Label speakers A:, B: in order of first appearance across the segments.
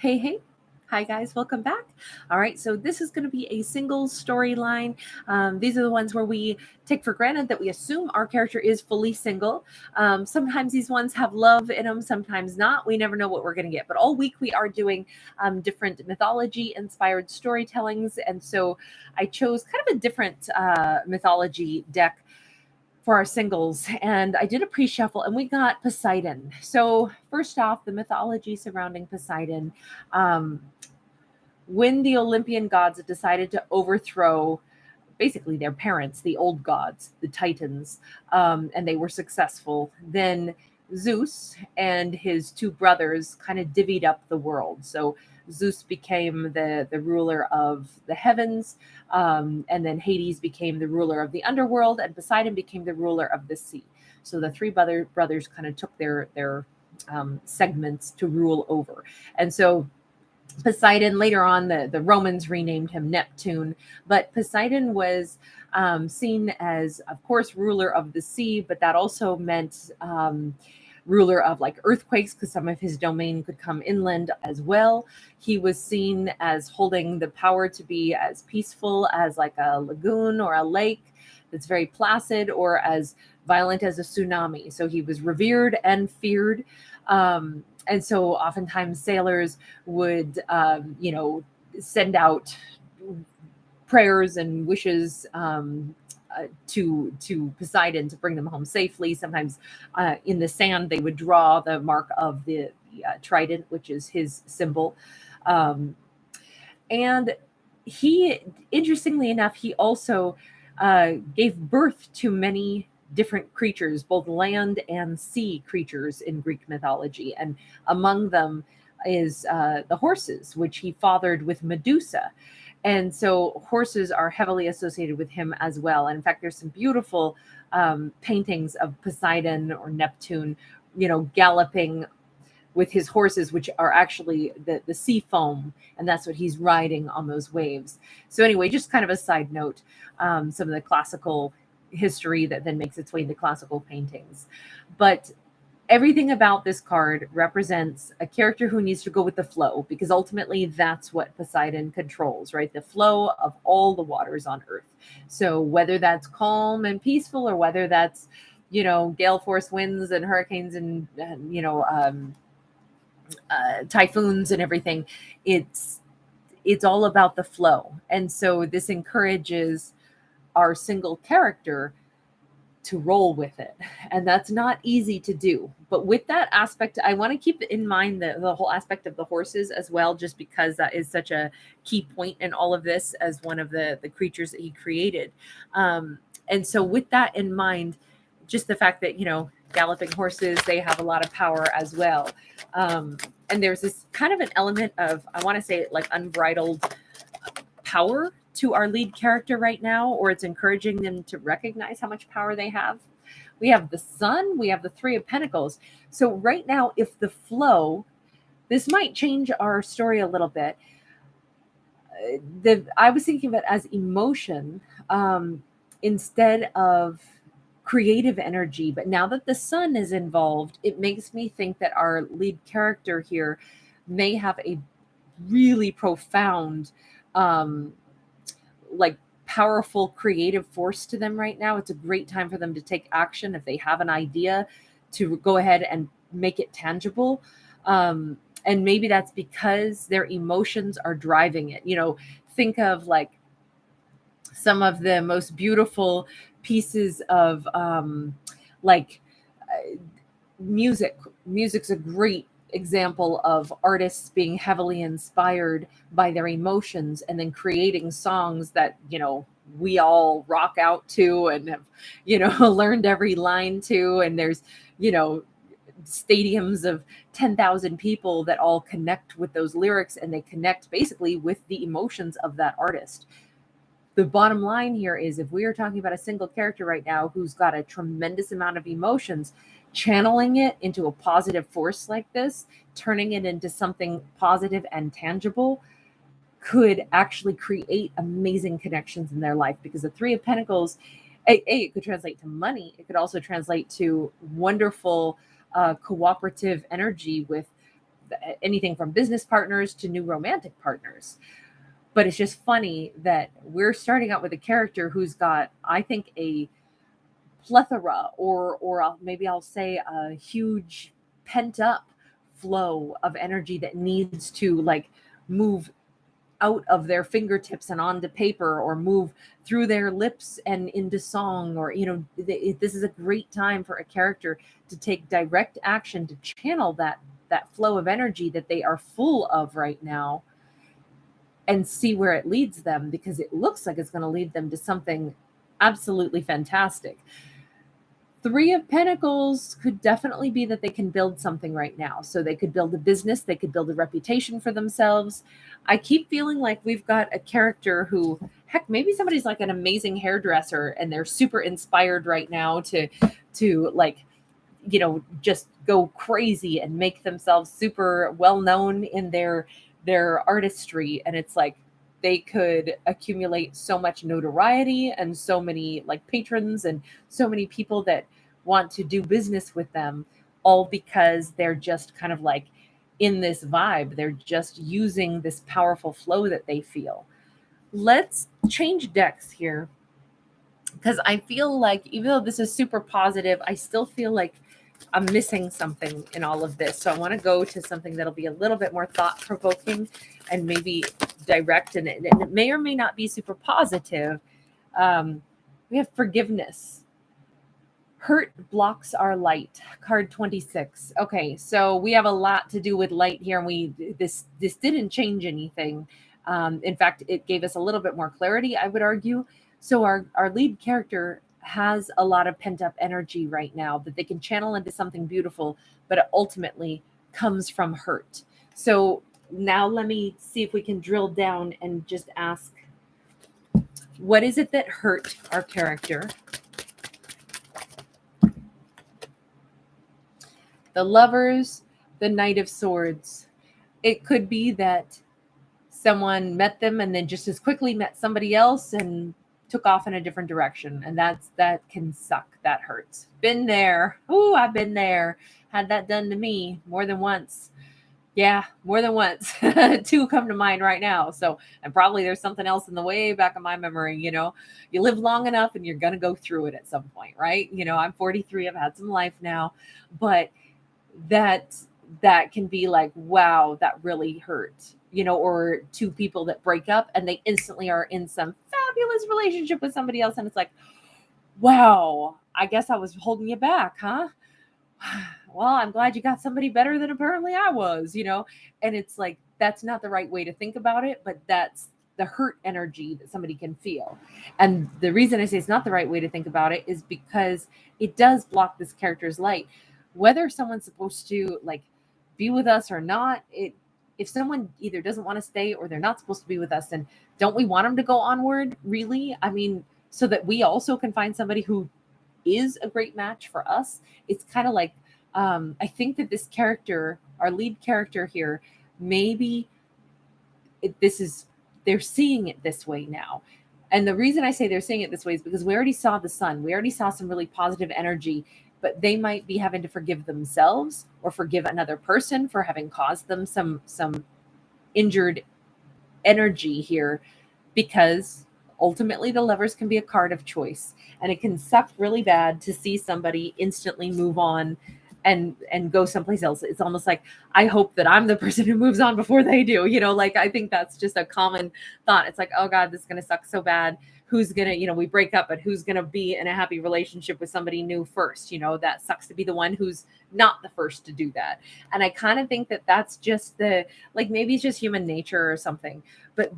A: Hey, hey. Hi, guys. Welcome back. All right. So, this is going to be a single storyline. These are the ones where we take for granted that we assume our character is fully single. Sometimes these ones have love in them, sometimes not. We never know what we're going to get. But all week we are doing different mythology inspired storytellings. And so, I chose kind of a different mythology deck for our singles, and I did a pre-shuffle and we got Poseidon. So first off, the mythology surrounding Poseidon. um, when the Olympian gods decided to overthrow basically their parents, the old gods, the Titans, and they were successful, then Zeus and his two brothers kind of divvied up the world. So Zeus became the ruler of the heavens, and then Hades became the ruler of the underworld, and Poseidon became the ruler of the sea. So the three brothers kind of took their segments to rule over, and so Poseidon, later on, the Romans renamed him Neptune, but Poseidon was seen as, of course, ruler of the sea, but that also meant ruler of like earthquakes because some of his domain could come inland as well. He was seen as holding the power to be as peaceful as like a lagoon or a lake that's very placid, or as violent as a tsunami. So he was revered and feared. And so oftentimes sailors would, send out prayers and wishes to Poseidon to bring them home safely. Sometimes in the sand they would draw the mark of the trident, which is his symbol. Um, and he, interestingly enough, he also gave birth to many different creatures, both land and sea creatures in Greek mythology. And among them is the horses, which he fathered with Medusa. And so horses are heavily associated with him as well. And in fact, there's some beautiful paintings of Poseidon or Neptune, galloping with his horses, which are actually the sea foam, and that's what he's riding on those waves. So anyway, just kind of a side note, some of the classical history that then makes its way into classical paintings. But everything about this card represents a character who needs to go with the flow, because ultimately that's what Poseidon controls, right? The flow of all the waters on Earth. So whether that's calm and peaceful, or whether that's, gale force winds and hurricanes and typhoons and everything, it's all about the flow. And so this encourages our single character to roll with it, and that's not easy to do. But with that aspect, I want to keep in mind the whole aspect of the horses as well, just because that is such a key point in all of this, as one of the creatures that he created. And so with that in mind, just the fact that, galloping horses, they have a lot of power as well. And there's this kind of an element of, I want to say, like unbridled power to our lead character right now, or it's encouraging them to recognize how much power they have. We have the sun, we have the Three of Pentacles. So right now, if the flow, this might change our story a little bit. I was thinking of it as emotion, instead of creative energy. But now that the sun is involved, it makes me think that our lead character here may have a really profound, um, like powerful creative force to them right now. It's a great time for them to take action if they have an idea, to go ahead and make it tangible. And maybe that's because their emotions are driving it. Think of like some of the most beautiful pieces of like music. Music's a great example of artists being heavily inspired by their emotions and then creating songs that, we all rock out to and have, learned every line to. And there's, stadiums of 10,000 people that all connect with those lyrics, and they connect basically with the emotions of that artist. The bottom line here is, if we are talking about a single character right now who's got a tremendous amount of emotions, channeling it into a positive force like this, turning it into something positive and tangible, could actually create amazing connections in their life. Because the Three of Pentacles, it could translate to money. It could also translate to wonderful cooperative energy with anything from business partners to new romantic partners. But it's just funny that we're starting out with a character who's got, I think, a plethora, or maybe I'll say a huge pent up flow of energy that needs to like move out of their fingertips and onto paper, or move through their lips and into song, or this is a great time for a character to take direct action to channel that flow of energy that they are full of right now, and see where it leads them, because it looks like it's going to lead them to something absolutely fantastic. Three of Pentacles could definitely be that they can build something right now. So they could build a business, they could build a reputation for themselves. I keep feeling like we've got a character who, heck, maybe somebody's like an amazing hairdresser and they're super inspired right now to like, just go crazy and make themselves super well known in their artistry. And it's like they could accumulate so much notoriety and so many like patrons and so many people that want to do business with them, all because they're just kind of like in this vibe. They're just using this powerful flow that they feel. Let's change decks here, because I feel like even though this is super positive, I still feel like I'm missing something in all of this. So I want to go to something that'll be a little bit more thought-provoking and maybe direct, and it may or may not be super positive. We have forgiveness. Hurt blocks our light. Card 26. Okay, so we have a lot to do with light here, and this didn't change anything. In fact, it gave us a little bit more clarity, I would argue. So our lead character has a lot of pent up energy right now that they can channel into something beautiful, but it ultimately comes from hurt. So now let me see if we can drill down and just ask, what is it that hurt our character? The Lovers, the Knight of Swords. It could be that someone met them and then just as quickly met somebody else and took off in a different direction. And that can suck. That hurts. Been there. Ooh, I've been there. Had that done to me more than once. Yeah, more than once. Two come to mind right now. So, and probably there's something else in the way back of my memory. You live long enough and you're going to go through it at some point, right? I'm 43. I've had some life now, but that can be like, wow, that really hurt. Or two people that break up and they instantly are in some fabulous relationship with somebody else. And it's like, wow, I guess I was holding you back, huh? Well, I'm glad you got somebody better than apparently I was, and it's like, that's not the right way to think about it, but that's the hurt energy that somebody can feel. And the reason I say it's not the right way to think about it is because it does block this character's light. Whether someone's supposed to like be with us or not, if someone either doesn't want to stay or they're not supposed to be with us, then don't we want them to go onward, really? I mean, so that we also can find somebody who is a great match for us. It's kind of like, I think that this character, our lead character here, maybe they're seeing it this way now. And the reason I say they're seeing it this way is because we already saw the sun. We already saw some really positive energy, but they might be having to forgive themselves or forgive another person for having caused them some injured energy here, because ultimately the Lovers can be a card of choice, and it can suck really bad to see somebody instantly move on and go someplace else. It's almost like, I hope that I'm the person who moves on before they do, like, I think that's just a common thought. It's like, oh God, this is going to suck so bad. Who's going to, we break up, but who's going to be in a happy relationship with somebody new first? That sucks to be the one who's not the first to do that. And I kind of think that that's just maybe it's just human nature or something. But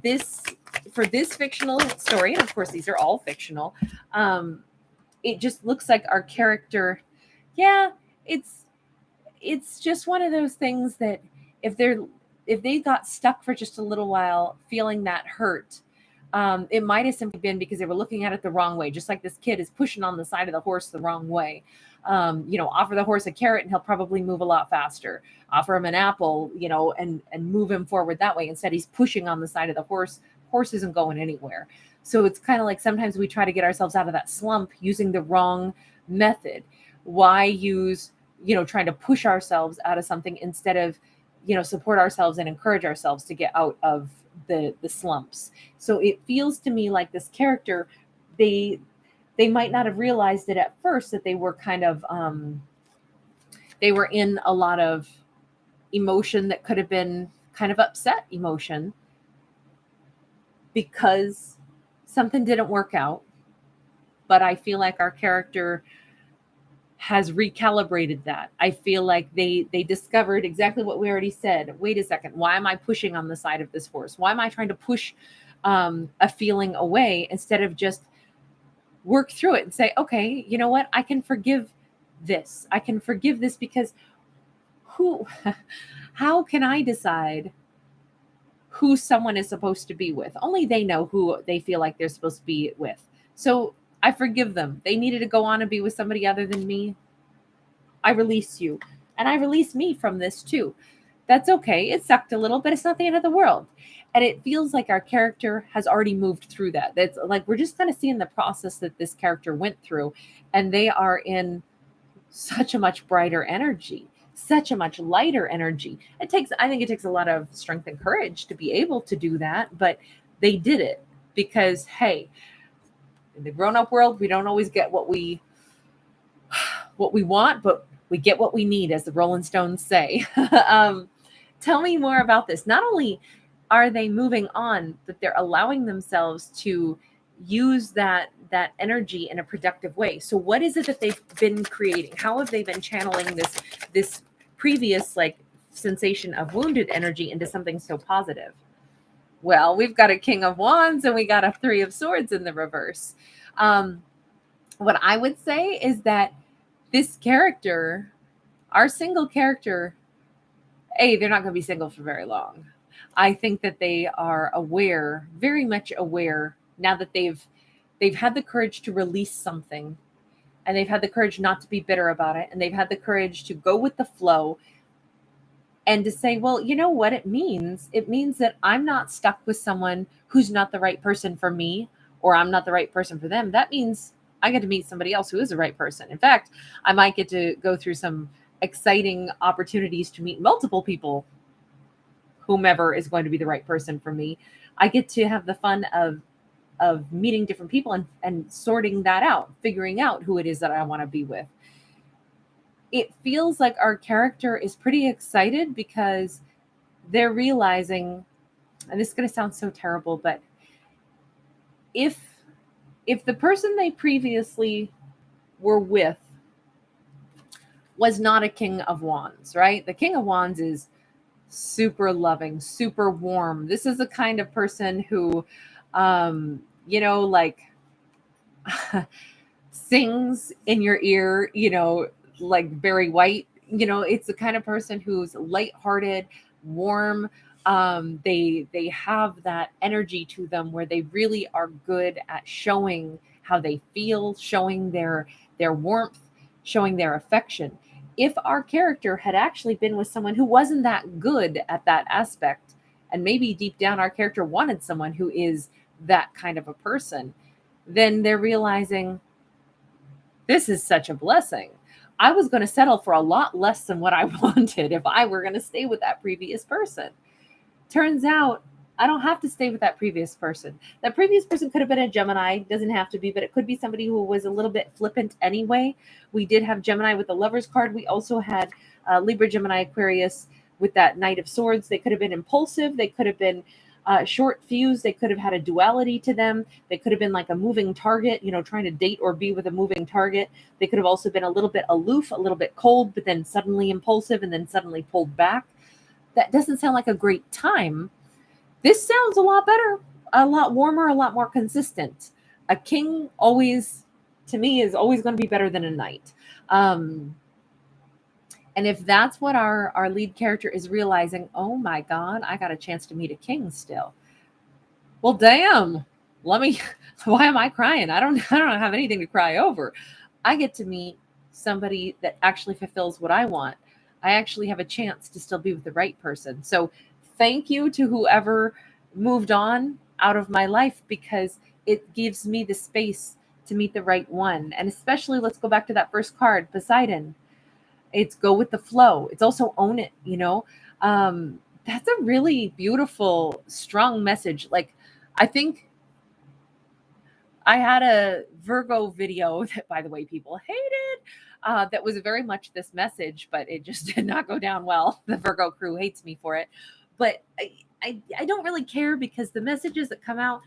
A: for this fictional story, and of course these are all fictional, it just looks like our character, yeah, it's just one of those things that if they got stuck for just a little while feeling that hurt, it might have simply been because they were looking at it the wrong way. Just like this kid is pushing on the side of the horse the wrong way. Offer the horse a carrot and he'll probably move a lot faster. Offer him an apple, and move him forward that way. Instead, he's pushing on the side of the horse. Horse isn't going anywhere. So it's kind of like sometimes we try to get ourselves out of that slump using the wrong method. Why use, trying to push ourselves out of something instead of support ourselves and encourage ourselves to get out of the slumps. So it feels to me like this character, they they might not have realized it at first, that they were kind of they were in a lot of emotion that could have been kind of upset emotion because something didn't work out. But I feel like our character has recalibrated that. I feel like they discovered exactly what we already said. Wait a second, why am I pushing on the side of this horse? Why am I trying to push a feeling away instead of just work through it and say, okay, you know what? I can forgive this. I can forgive this because who how can I decide who someone is supposed to be with? Only they know who they feel like they're supposed to be with. So I forgive them. They needed to go on and be with somebody other than me. I release you. And I release me from this too. That's okay. It sucked a little, but it's not the end of the world. And it feels like our character has already moved through that. That's like we're just kind of seeing the process that this character went through. And they are in such a much brighter energy, such a much lighter energy. I think it takes a lot of strength and courage to be able to do that, but they did it because, hey, in the grown-up world, we don't always get what we want, but we get what we need, as the Rolling Stones say. Tell me more about this. Not only are they moving on, but they're allowing themselves to use that energy in a productive way. So what is it that they've been creating? How have they been channeling this previous like sensation of wounded energy into something so positive? Well, we've got a King of Wands and we got a Three of Swords in the reverse. What I would say is that this character, our single character, they're not going to be single for very long. I think that they are aware, very much aware, now that they've had the courage to release something, and they've had the courage not to be bitter about it, and they've had the courage to go with the flow and to say, well, you know what it means? It means that I'm not stuck with someone who's not the right person for me, or I'm not the right person for them. That means I get to meet somebody else who is the right person. In fact, I might get to go through some exciting opportunities to meet multiple people, whomever is going to be the right person for me. I get to have the fun of meeting different people and sorting that out, figuring out who it is that I want to be with. It feels like our character is pretty excited because they're realizing, and this is going to sound so terrible, but if the person they previously were with was not a King of Wands, right? The King of Wands is super loving, super warm. This is the kind of person who, like sings in your ear, like Barry White. It's the kind of person who's lighthearted, warm. They have that energy to them where they really are good at showing how they feel, showing their warmth, showing their affection. If our character had actually been with someone who wasn't that good at that aspect, and maybe deep down our character wanted someone who is that kind of a person, then they're realizing, this is such a blessing. I was going to settle for a lot less than what I wanted if I were going to stay with that previous person. Turns out I don't have to stay with that previous person. That previous person could have been a Gemini, doesn't have to be, but it could be somebody who was a little bit flippant anyway. We did have Gemini with the Lovers card. We also had Libra, Gemini, Aquarius with that Knight of Swords. They could have been impulsive. They could have been short fuse. They could have had a duality to them. They could have been like a moving target, trying to date or be with a moving target. They could have also been a little bit aloof, a little bit cold, but then suddenly impulsive and then suddenly pulled back. That doesn't sound like a great time. This sounds a lot better, a lot warmer, a lot more consistent. A king always, to me, is always going to be better than a knight. And if that's what our lead character is realizing, oh my God, I got a chance to meet a king still. Well, damn, why am I crying? I don't have anything to cry over. I get to meet somebody that actually fulfills what I want. I actually have a chance to still be with the right person. So thank you to whoever moved on out of my life, because it gives me the space to meet the right one. And especially, let's go back to that first card, Poseidon. It's go with the flow. It's also own it. That's a really beautiful, strong message. Like, I think I had a Virgo video that, by the way, people hated. That was very much this message, but it just did not go down well. The Virgo crew hates me for it, but I don't really care, because the messages that come out,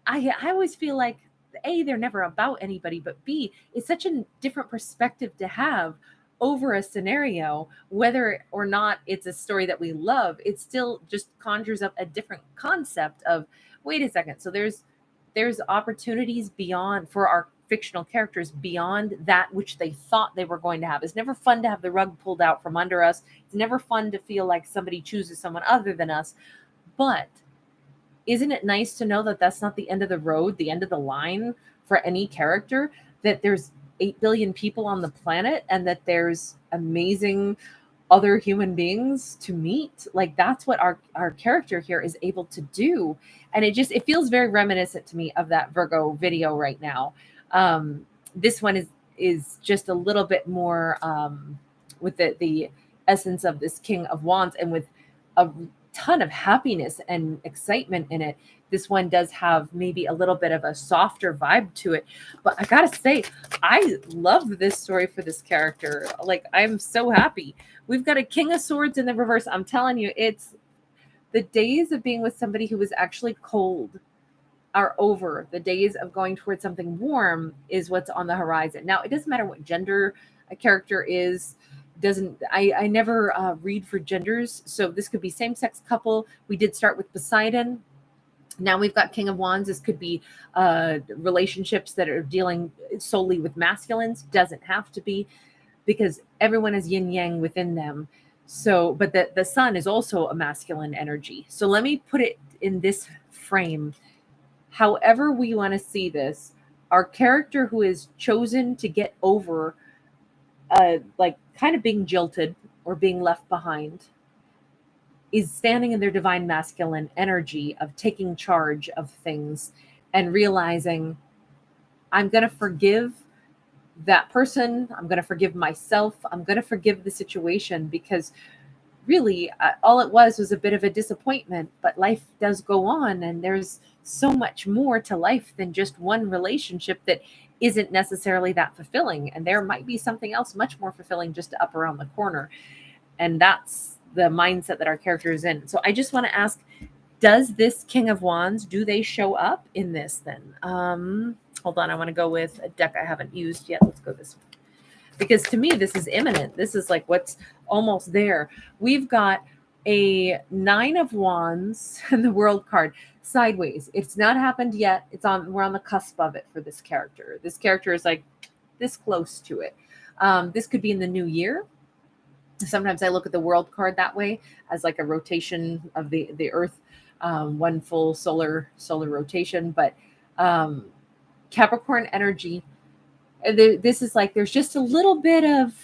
A: I always feel like, A, they're never about anybody, but B, it's such a different perspective to have over a scenario, whether or not it's a story that we love. It still just conjures up a different concept of, wait a second, so there's opportunities beyond, for our fictional characters, beyond that which they thought they were going to have. It's never fun to have the rug pulled out from under us. It's never fun to feel like somebody chooses someone other than us. But isn't it nice to know that that's not the end of the road, the end of the line for any character, that there's 8 billion people on the planet, and that there's amazing other human beings to meet? Like, that's what our character here is able to do. And it feels very reminiscent to me of that Virgo video right now. This one is just a little bit more with the essence of this King of Wands, and with a ton of happiness and excitement in it. This one does have maybe a little bit of a softer vibe to it, but I gotta say, I love this story for this character. Like, I'm so happy. We've got a King of Swords in the reverse. I'm telling you, it's the days of being with somebody who is actually cold are over. The days of going towards something warm is what's on the horizon. Now, it doesn't matter what gender a character is. Doesn't I never read for genders, so this could be same-sex couple. We did start with Poseidon. Now we've got King of Wands. This could be relationships that are dealing solely with masculines. Doesn't have to be, because everyone has yin yang within them. So, but the sun is also a masculine energy. So let me put it in this frame. However we want to see this, our character who is chosen to get over like kind of being jilted or being left behind is standing in their divine masculine energy of taking charge of things and realizing, I'm going to forgive that person. I'm going to forgive myself. I'm going to forgive the situation, because really all it was a bit of a disappointment, but life does go on, and there's so much more to life than just one relationship that isn't necessarily that fulfilling, and there might be something else much more fulfilling just up around the corner. And that's the mindset that our character is in. So I just want to ask, does this King of Wands, do they show up in this then? Hold on, I want to go with a deck I haven't used yet. Let's go this one, because to me this is imminent. This is like what's almost there. We've got a 9 of Wands and the World card sideways. It's not happened yet. We're on the cusp of it for this character. This character is like this close to it. This could be in the new year. Sometimes I look at the World card that way, as like a rotation of the Earth, one full solar rotation. But Capricorn energy, this is like there's just a little bit of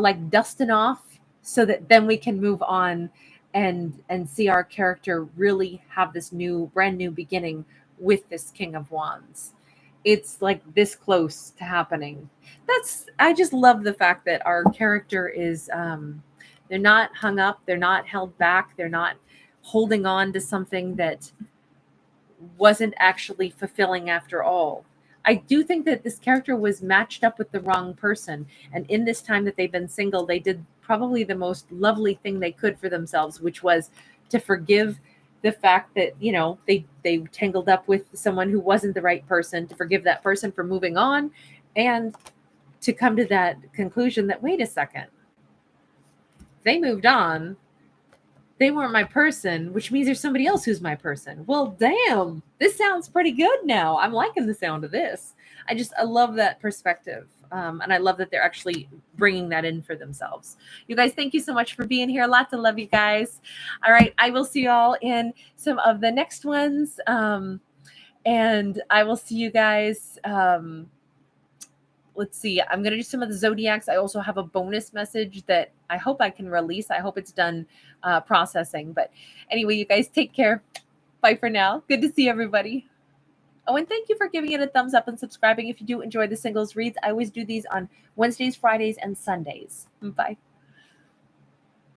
A: like dusting off, so that then we can move on and see our character really have this brand new beginning with this King of Wands. It's like this close to happening. I just love the fact that our character is they're not hung up, they're not held back, they're not holding on to something that wasn't actually fulfilling after all. I do think that this character was matched up with the wrong person. And in this time that they've been single, they did probably the most lovely thing they could for themselves, which was to forgive the fact that, they tangled up with someone who wasn't the right person, to forgive that person for moving on, and to come to that conclusion that, wait a second, they moved on. They weren't my person, which means there's somebody else who's my person. Well, damn, this sounds pretty good now. I'm liking the sound of this. I love that perspective. And I love that they're actually bringing that in for themselves. You guys, thank you so much for being here. Lots of love, you guys. All right. I will see you all in some of the next ones. And I will see you guys. Let's see. I'm going to do some of the zodiacs. I also have a bonus message that I hope I can release. I hope it's done processing. But anyway, you guys take care. Bye for now. Good to see everybody. Oh, and thank you for giving it a thumbs up and subscribing if you do enjoy the singles reads. I always do these on Wednesdays, Fridays, and Sundays. Bye.